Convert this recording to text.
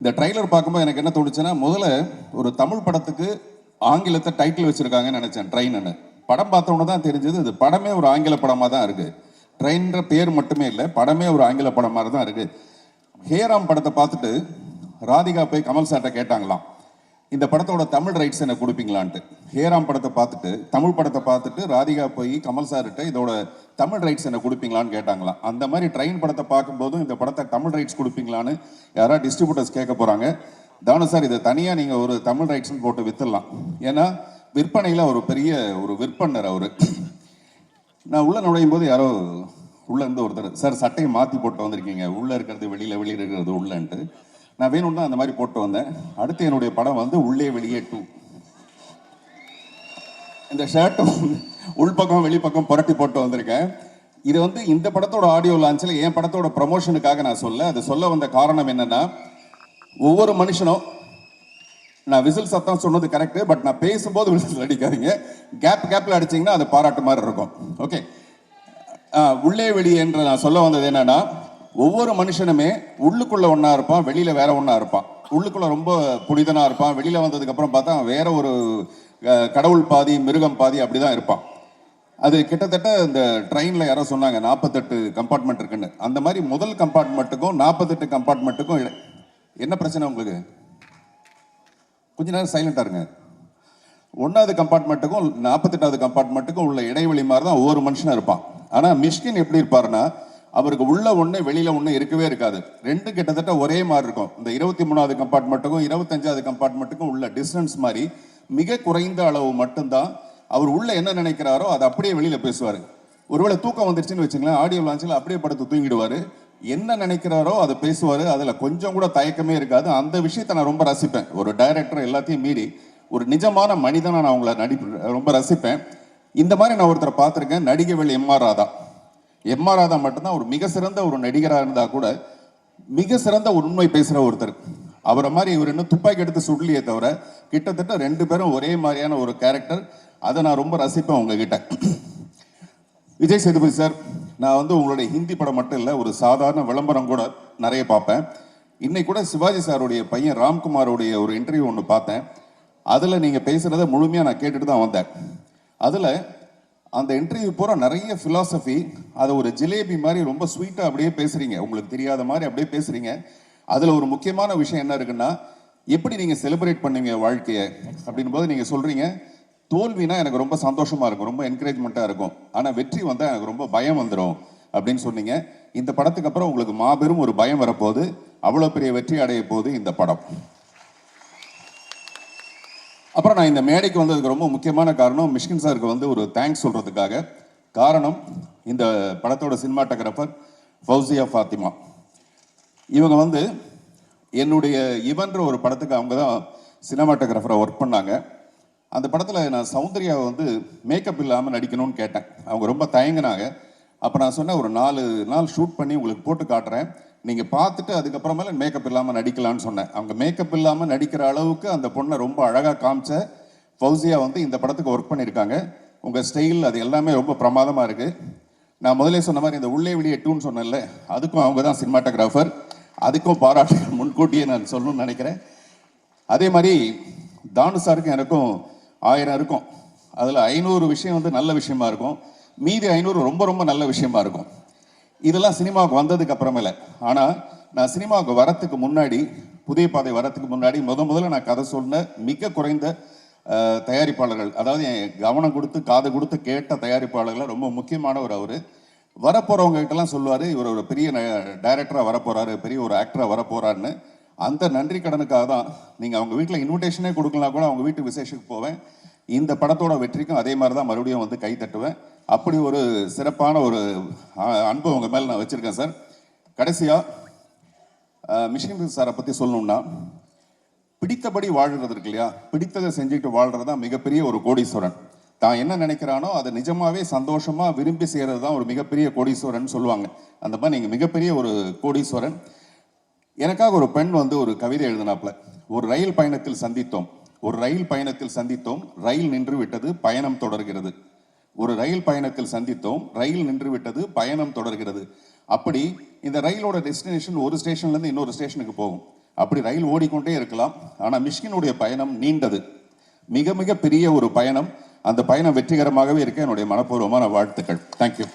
இந்த ட்ரைலர் பார்க்கும்போது எனக்கு என்ன தோணுச்சுன்னா, முதல்ல ஒரு தமிழ் படத்துக்கு ஆங்கிலத்தை டைட்டில் வச்சிருக்காங்கன்னு நினைச்சேன், ட்ரெயின்னு. படம் பார்த்தவொன்னே தான் தெரிஞ்சது இது படமே ஒரு ஆங்கில படமாக தான் இருக்கு. ட்ரெயின்ற பேர் மட்டுமே இல்லை, படமே ஒரு ஆங்கில படம் மாதிரி தான் இருக்கு. ஹேராம் படத்தை பார்த்துட்டு ராதிகா போய் கமல் சார்ட்ட கேட்டாங்களாம், இந்த படத்தோட தமிழ் ரைட்ஸ் எனக்கு கொடுப்பீங்களான்ட்டு. ஹேராம் படத்தை பார்த்துட்டு, தமிழ் படத்தை பார்த்துட்டு ராதிகா போய் கமல் சார்கிட்ட இதோட தமிழ் ரைட்ஸ் எனக்கு கொடுப்பீங்களான்னு கேட்டாங்களாம். அந்த மாதிரி ட்ரெயின் படத்தை பார்க்கும்போதும் இந்த படத்தை தமிழ் ரைட்ஸ் கொடுப்பீங்களான்னு யாராவது டிஸ்ட்ரிபியூட்டர்ஸ் கேட்க போகிறாங்க. தானு சார், இதை தனியாக நீங்கள் ஒரு தமிழ் ரைட்ஸ்னு போட்டு வித்துடலாம். ஏன்னா விற்பனையில் ஒரு பெரிய ஒரு விற்பனர் அவர். நான் உள்ளே நுழையும் போது யாரோ உள்ளே இருந்து ஒருத்தர், சார் சட்டையை மாற்றி போட்டு வந்திருக்கீங்க, உள்ளே இருக்கிறது வெளியில், வெளியில் இருக்கிறது உள்ளன்ட்டு. நான் வேணும்னா அந்த மாதிரி போட்டு வந்தேன். அடுத்து என்னுடைய படம் வந்து உள்ளே வெளியே 2. இந்த ஷர்ட்டும் உள்பக்கம் வெளிப்பக்கம் புரட்டி போட்டு வந்திருக்கேன். இது வந்து இந்த படத்தோட ஆடியோ லான்ச்சில் என் படத்தோட ப்ரமோஷனுக்காக நான் அது சொல்ல வந்த காரணம் என்னன்னா, ஒவ்வொரு மனுஷனும், நான் விசில் சத்தம் சொன்னது கரெக்டு, பட் நான் பேசும்போது விசில் அடிக்காதீங்க, கேப்பில் அடிச்சிங்கன்னா அது பாராட்டு மாதிரி இருக்கும். ஓகே, உள்ளே வெளியேன்ற நான் சொல்ல வந்தது என்னன்னா, ஒவ்வொரு மனுஷனுமே உள்ளுக்குள்ள ஒன்றா இருப்பான், வெளியில் வேற ஒன்றா இருப்பான். உள்ளுக்குள்ள ரொம்ப புனிதனாக இருப்பான், வெளியில் வந்ததுக்கப்புறம் பார்த்தா வேற ஒரு கடவுள் பாதி மிருகம் பாதி அப்படி தான் இருப்பான். அது கிட்டத்தட்ட இந்த ட்ரெயினில் யாரோ சொன்னாங்க 48 கம்பார்ட்மெண்ட் இருக்குன்னு. அந்த மாதிரி முதல் கம்பார்ட்மெண்ட்டுக்கும் 48 கம்பார்ட்மெண்ட்டுக்கும் என்ன பிரச்சனை உங்களுக்கு? கொஞ்ச நேரம் சைலண்டாக இருங்க. 1வது கம்பார்ட்மெண்ட்டுக்கும் 48வது கம்பார்ட்மெண்ட்டுக்கும் உள்ள இடைவெளி மாதிரி தான் ஒவ்வொரு மனுஷனும் இருப்பான். ஆனால் மிஷ்கின் எப்படி இருப்பாருன்னா, அவருக்கு உள்ள ஒன்று வெளியில் ஒன்று இருக்கவே இருக்காது. ரெண்டு கிட்டத்தட்ட ஒரே மாதிரி இருக்கும். இந்த 23வது கம்பார்ட்மெண்ட்டுக்கும் 25வது கம்பார்ட்மெண்ட்டுக்கும் உள்ள டிஸ்டன்ஸ் மாதிரி மிக குறைந்த அளவு மட்டும்தான் அவர் உள்ள என்ன நினைக்கிறாரோ அதை அப்படியே வெளியில் பேசுவார். ஒருவேளை தூக்கம் வந்துருச்சுன்னு வச்சுங்களேன், ஆடியோ லான்ச்சில் அப்படியே படுத்து தூங்கிடுவார். என்ன நினைக்கிறாரோ அதை பேசுவார். அதில் கொஞ்சம் கூட தயக்கமே இருக்காது. அந்த விஷயத்தை நான் ரொம்ப ரசிப்பேன். ஒரு டைரக்டர் எல்லாத்தையும் மீறி ஒரு நிஜமான மனிதனை நான் அவங்கள ரொம்ப ரசிப்பேன். இந்த மாதிரி நான் ஒருத்தரை பார்த்துருக்கேன், நடிகவேள் எம்.ஆர். ராதா. எம்.ஆர். ராதா மட்டும்தான் ஒரு மிக சிறந்த ஒரு நடிகராக இருந்தால் கூட மிக சிறந்த ஒரு உண்மை பேசுகிற ஒருத்தர். அவரை மாதிரி இவர் இன்னும் துப்பாக்கி எடுத்து சுடலையே தவிர கிட்டத்தட்ட 2 பேரும் ஒரே மாதிரியான ஒரு கேரக்டர். அதை நான் ரொம்ப ரசிப்பேன் உங்ககிட்ட. விஜய் சேதுபதி சார், நான் வந்து உங்களுடைய ஹிந்தி படம் மட்டும் இல்லை, ஒரு சாதாரண விளம்பரம் கூட நிறைய பார்ப்பேன். இன்னைக்கு கூட சிவாஜி சாருடைய பையன் ராம்குமாரோடைய ஒரு இன்டர்வியூ ஒன்று பார்த்தேன். அதில் நீங்கள் பேசுகிறத முழுமையாக நான் கேட்டுட்டு தான் வந்தேன். அதில் அந்த இன்டர்வியூ பூரா நிறைய ஃபிலாசபி, அதை ஒரு ஜிலேபி மாதிரி ரொம்ப ஸ்வீட்டாக அப்படியே பேசுகிறீங்க, உங்களுக்கு தெரியாத மாதிரி அப்படியே பேசுகிறீங்க. அதில் ஒரு முக்கியமான விஷயம் என்ன இருக்குன்னா, எப்படி நீங்கள் செலிப்ரேட் பண்ணுவீங்க வாழ்க்கையை அப்படின் போது நீங்கள் சொல்கிறீங்க, தோல்வினா எனக்கு ரொம்ப சந்தோஷமாக இருக்கும், ரொம்ப என்கரேஜ்மெண்ட்டாக இருக்கும், ஆனால் வெற்றி வந்தால் எனக்கு ரொம்ப பயம் வந்துடும் அப்படின்னு சொன்னீங்க. இந்த படத்துக்கு அப்புறம் உங்களுக்கு மாபெரும் ஒரு பயம் வரப்போகுது, அவ்வளோ பெரிய வெற்றி அடைய போகுது இந்த படம். அப்புறம் நான் இந்த மேடைக்கு வந்ததுக்கு ரொம்ப முக்கியமான காரணம் மிஷ்கின் சாருக்கு வந்து ஒரு தேங்க்ஸ் சொல்கிறதுக்காக. காரணம், இந்த படத்தோட சினிமாட்டோகிராஃபர் ஃபௌசியா ஃபாத்திமா. இவங்க வந்து என்னுடைய இவன்ற ஒரு படத்துக்கு அவங்க தான் சினிமாட்டோகிராஃபராக ஒர்க் பண்ணாங்க. அந்த படத்தில் நான் சௌந்தர்யாவை வந்து மேக்கப் இல்லாமல் நடிக்கணும்னு கேட்டேன். அவங்க ரொம்ப தயங்கினாங்க. அப்போ நான் சொன்னேன், ஒரு 4 நாள் ஷூட் பண்ணி உங்களுக்கு போட்டு காட்டுறேன், நீங்கள் பார்த்துட்டு அதுக்கப்புறமேல மேக்கப் இல்லாமல் நடிக்கலான்னு சொன்னேன். அவங்க மேக்கப் இல்லாமல் நடிக்கிற அளவுக்கு அந்த பொண்ணை ரொம்ப அழகாக காமிச்ச ஃபௌசியா வந்து இந்த படத்துக்கு ஒர்க் பண்ணியிருக்காங்க. உங்கள் ஸ்டைல் அது எல்லாமே ரொம்ப பிரமாதமாக இருக்குது. நான் முதலே சொன்ன மாதிரி இந்த உள்ளே வெளியே 2ன்னு சொன்னேன்ல, அதுக்கும் அவங்க தான் சினிமாட்டோகிராஃபர். அதுக்கும் பாராட்டுகள் முன்கூட்டியே நான் சொல்லணும்னு நினைக்கிறேன். அதே மாதிரி தானு சாருக்கும் எனக்கும் 1000 இருக்கும். அதில் 500 விஷயம் வந்து நல்ல விஷயமா இருக்கும், மீதி 500 ரொம்ப ரொம்ப நல்ல விஷயமா இருக்கும். இதெல்லாம் சினிமாவுக்கு வந்ததுக்கு அப்புறமேல. ஆனால் நான் சினிமாவுக்கு வரத்துக்கு முன்னாடி, புதிய பாதை வரத்துக்கு முன்னாடி முதல்ல நான் கதை சொன்ன மிக குறைந்த தயாரிப்பாளர்கள், அதாவது என் கவனம் கொடுத்து காது கொடுத்து கேட்ட தயாரிப்பாளர்கள் ரொம்ப முக்கியமானவர் அவர். வரப்போகிறவங்க கிட்டலாம் சொல்லுவார், இவர் ஒரு பெரிய டைரக்டராக வரப்போகிறாரு, பெரிய ஒரு ஆக்டராக வரப்போகிறாருன்னு. அந்த நன்றி கடனுக்காக தான் நீங்கள் அவங்க வீட்டில் இன்விடேஷனே கொடுக்கலாம் கூட அவங்க வீட்டு விசேஷத்துக்கு போவேன். இந்த படத்தோட வெற்றிக்கும் அதே மாதிரி தான் மறுபடியும் வந்து கை தட்டுவேன். அப்படி ஒரு சிறப்பான ஒரு அன்பு உங்கள் மேலே நான் வச்சுருக்கேன் சார். கடைசியாக மிஷ்கின் சாரை பற்றி சொல்லணும்னா, பிடித்தபடி வாழ்கிறது இருக்கு இல்லையா, பிடித்ததை செஞ்சுட்டு வாழ்கிறது தான் மிகப்பெரிய ஒரு கோடீஸ்வரன். தான் என்ன நினைக்கிறானோ அதை நிஜமாவே சந்தோஷமாக விரும்பி செய்கிறது தான் ஒரு மிகப்பெரிய கோடீஸ்வரன் சொல்லுவாங்க. அந்த மாதிரி நீங்கள் மிகப்பெரிய ஒரு கோடீஸ்வரன். எனக்காக ஒரு பெண் வந்து ஒரு கவிதை எழுதினாப்புல, ஒரு ரயில் பயணத்தில் சந்தித்தோம், ஒரு ரயில் பயணத்தில் சந்தித்தோம், ரயில் நின்று விட்டது, பயணம் தொடர்கிறது. ஒரு ரயில் பயணத்தில் சந்தித்தோம், ரயில் நின்று விட்டது, பயணம் தொடர்கிறது. அப்படி இந்த ரயிலோட டெஸ்டினேஷன் ஒரு ஸ்டேஷன்லேருந்து இன்னொரு ஸ்டேஷனுக்கு போகும். அப்படி ரயில் ஓடிக்கொண்டே இருக்கலாம். ஆனால் மிஷ்கினுடைய பயணம் நீண்டது, மிக மிக பெரிய ஒரு பயணம். அந்த பயணம் வெற்றிகரமாகவே இருக்க என்னுடைய மனப்பூர்வமான வாழ்த்துக்கள். தேங்க்யூ.